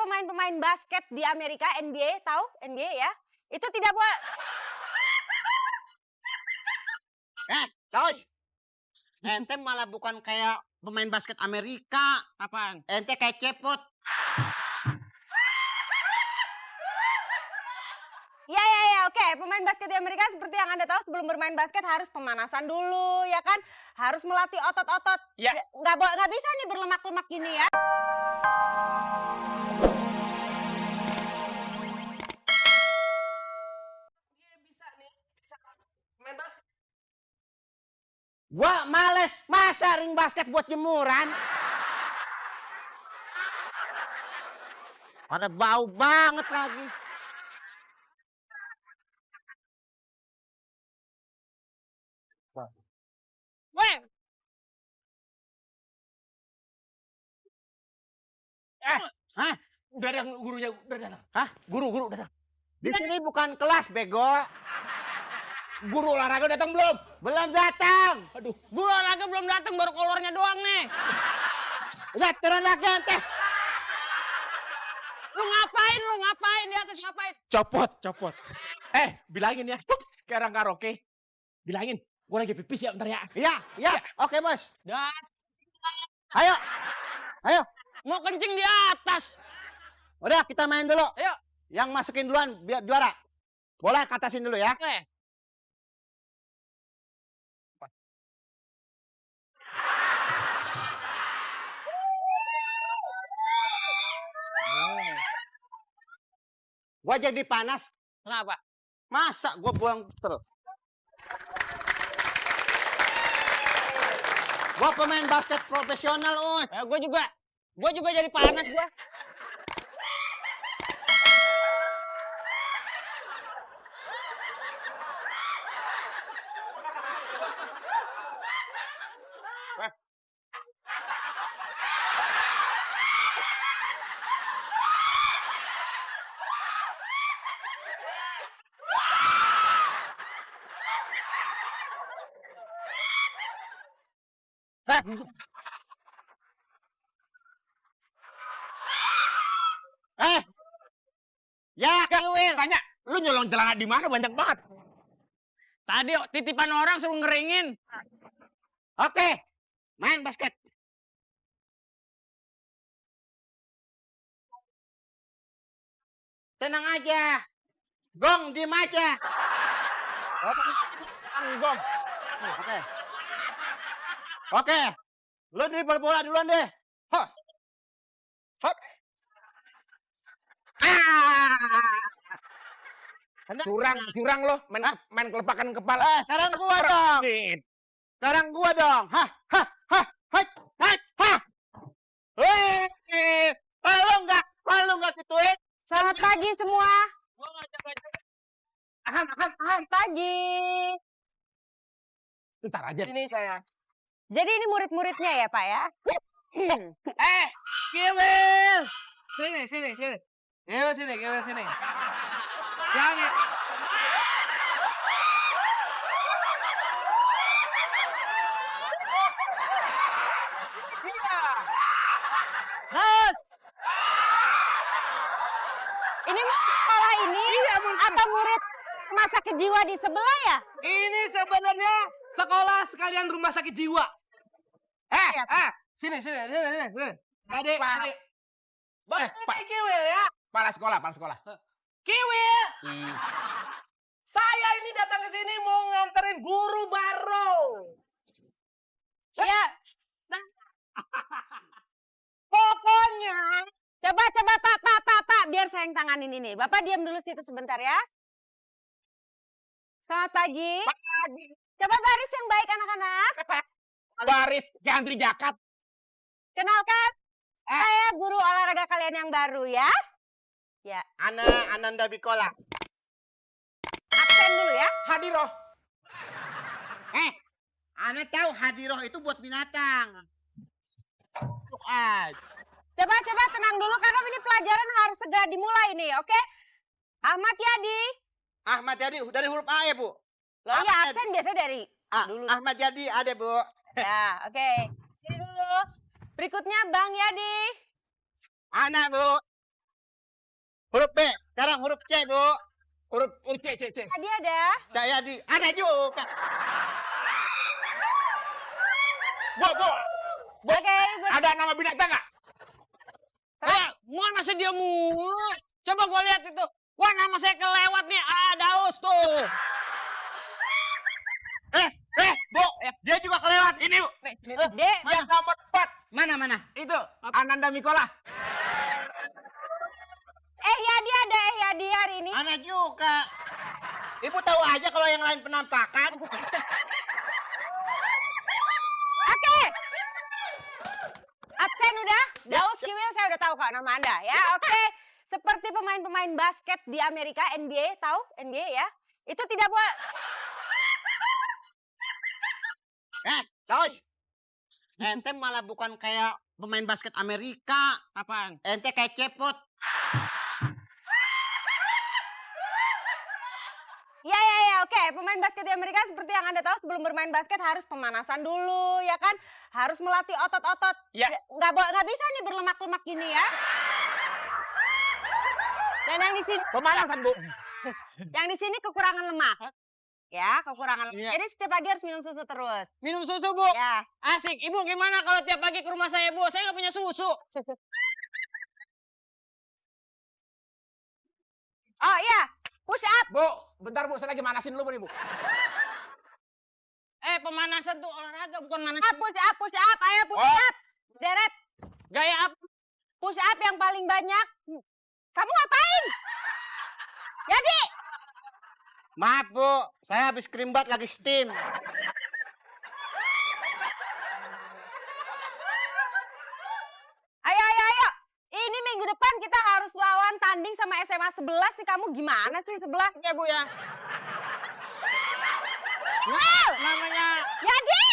pemain-pemain basket di Amerika, NBA, tahu NBA ya? Itu tidak boleh. Coy. Ente malah bukan kayak pemain basket Amerika. Apaan? Ente kayak cepot. Ya, oke. Pemain basket di Amerika seperti yang Anda tahu sebelum bermain basket harus pemanasan dulu, ya kan? Harus melatih otot-otot. Ya. Nggak bisa nih berlemak-lemak gini ya. Dia bisa main basket. Gua males masa ring basket buat jemuran. Pada bau banget lagi. Weh. Hah? Udah datang gurunya, udah datang. Hah? Guru datang. Di sini bukan kelas, bego. Guru olahraga datang belum? Belum datang. Aduh, guru olahraga belum datang, baru kolornya doang nih. Udah, turun lagi ente. Lu ngapain di atas ngapain? Copot. Bilangin ya, kayak orang karaoke. Bilangin, gue lagi pipis ya bentar ya. Iya. Oke, Bos. Dan Ayo. mau kencing di atas. Udah, kita main dulu. Ayo. Yang masukin duluan biar juara. Bola katasin dulu ya. Gua jadi panas. Kenapa? Masa gua buang terus? Gua pemain basket profesional, Us. Gue juga jadi panas gue. Ya, Kiwil. Tanya, lu nyolong celana di mana banyak banget. Tadi titipan orang suruh ngeringin. Oke. Main basket. Tenang aja. Gong, diem aja. Anggong. Oke. Lu dribble bola duluan deh. Hop. Curang lo, main kelepakan kepala. Sekarang gua dong. Sekarang gua dong. Hah. Kalau nggak gituin. Selamat pagi semua. Gua ngajak-ngajak. Selamat pagi. Ntar aja. Ini saya. Jadi ini murid-muridnya ya, Pak ya? Kiwil. Sini. Kiwil sini. Jangan. Ini sekolah ini atau murid rumah sakit jiwa di sebelah ya? Ini sebenarnya sekolah sekalian rumah sakit jiwa. Sini. Adik. Pak Kiwil ya. Kepala sekolah. Kiwil. Saya ini datang ke sini mau nganterin guru baru. Ya. Pokoknya coba Pak, biar saya yang tanganin ini. Bapak diam dulu situ sebentar ya. Selamat pagi. Coba baris yang baik anak-anak. Baris jantri jakat. Kenalkan, saya guru olahraga kalian yang baru ya. Ya. Ananda Bikola. Absen dulu ya. Hadiroh. Ana tahu hadiroh itu buat binatang. Coba tenang dulu karena ini pelajaran harus segera dimulai nih, oke? Ahmad Yadi. Dari huruf A ya, Bu? Loh iya, absen biasanya dari dulu. Ahmad Yadi ada, Bu. Ya, oke. Sini dulu. Berikutnya Bang Yadi. Ana, Bu. Huruf B. Sekarang huruf C, Bu. Huruf C. Tadi ada. Cahyadi. Ada juga. Bu. Oke, Ada nama binatang nggak? Mana sih dia mulu? Coba gua lihat itu. Wah, nama saya kelewat nih. Ah, Daus tuh. Bu. Dia juga kelewat. Ini, Bu. D. Yang nomor 4. Mana? Itu, Ananda Mikola. Yadi ada Yadi hari ini. Ada juga. Ibu tahu aja kalau yang lain penampakan. Oke. Absen udah? Daus Kiwil saya udah tahu kok nama Anda ya. Oke. Seperti pemain-pemain basket di Amerika, NBA, tahu? NBA ya. Itu tidak boleh. Daus. Ente malah bukan kayak pemain basket Amerika. Apaan? Ente kayak cepot. Ya, oke. Pemain basket di Amerika seperti yang Anda tahu sebelum bermain basket harus pemanasan dulu, ya kan? Harus melatih otot-otot. Ya. Nggak bisa nih berlemak-lemak gini ya. Dan yang di sini, Pemanasan, Bu. yang di sini kekurangan lemak. Ya, kekurangan lemak. Iya. Jadi setiap pagi harus minum susu terus. Minum susu, Bu. Ya. Asik. Ibu gimana kalau tiap pagi ke rumah saya, Bu? Saya nggak punya susu. Oh iya, push up. Bu, bentar Bu, saya lagi manasin dulu Bu. Pemanasan tuh olahraga, bukan Push manasan. up, push up. Ayo push Oh. up. Deret. Gaya apa? Push up yang paling banyak. Kamu ngapain? Jadi. Maaf, Bu. Saya habis krimbat lagi steam. Ayo. Ini minggu depan kita harus lawan tanding sama SMA 11 nih. Kamu gimana sih sebelah? Ya, Bu ya. Namanya Jadi.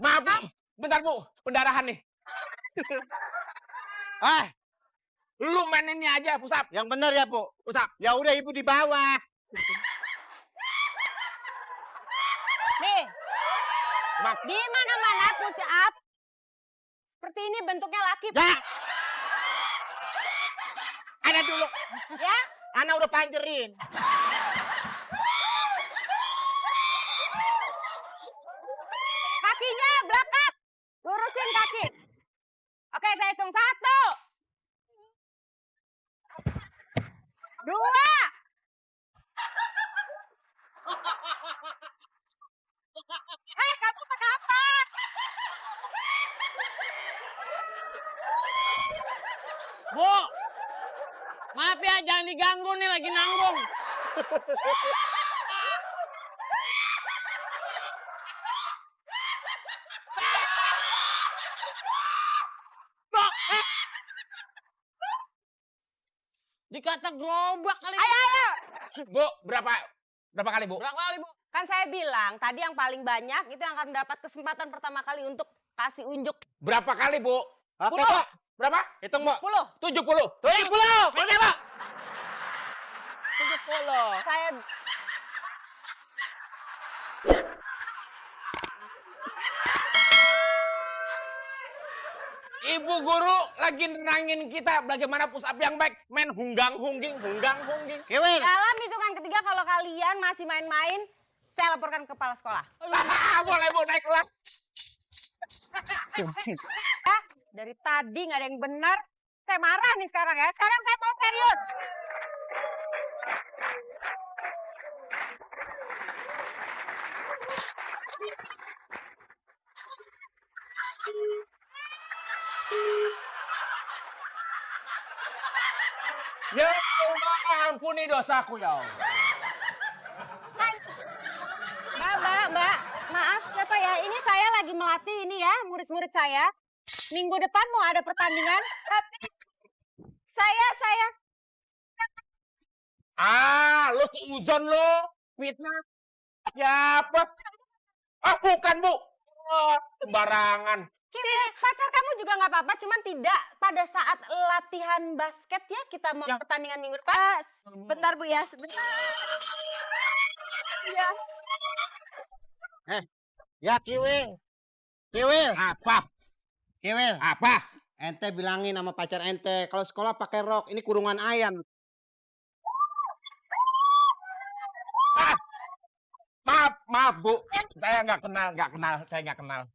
Maaf, Bu. Bentar Bu, pendarahan nih. Lu maininnya aja, pusap. Yang benar ya, Bu. Pusap. Ya udah Ibu di bawah. Nih, Maaf. di mana-mana push up. Seperti ini bentuknya laki. Ya. Ada dulu. Ya. Ana udah panjerin. Kakinya belakang. Lurusin kaki. Oke, saya hitung 1. 2. Kamu kenapa? Bu, maaf ya, jangan diganggu nih, lagi nanggung. Dikata gerobak kali. Ayo. Bu, berapa kali Bu? Berapa kali, Bu? Kan saya bilang, tadi yang paling banyak itu yang akan dapat kesempatan pertama kali untuk kasih unjuk. Berapa kali Bu? Oke, 10. Pak. Berapa? Hitung, Bu. 10. 70. 70. Oke, Pak. 70. Saya Ibu guru lagi nerangin kita bagaimana push up yang baik. Main hunggang-hungging. Kiwil. dalam hitungan ketiga kalau kalian masih main-main, saya laporkan ke kepala sekolah. Boleh Bu, naik kelas. Ya, dari tadi nggak ada yang benar. Saya marah nih sekarang ya. Sekarang saya mau serius. Ya Allah, ampuni dosaku ya Allah. Mbak, maaf siapa ya? Ini saya lagi melatih ini ya, murid-murid saya. Minggu depan mau ada pertandingan. Tapi saya Lu uzon lu. Fitnah. Siapa? Bukan Bu. Sembarangan. Sini, pacar kamu juga nggak apa-apa, cuman tidak pada saat latihan basket ya kita mau pertandingan minggu depan. Bentar Bu ya, sebentar. Ya. Ya, Kiwil. Kiwil. Apa? Kiwil. Apa? Ente bilangin sama pacar ente, kalau sekolah pakai rok, ini kurungan ayam. Maaf, maaf Bu. Saya nggak kenal, saya nggak kenal.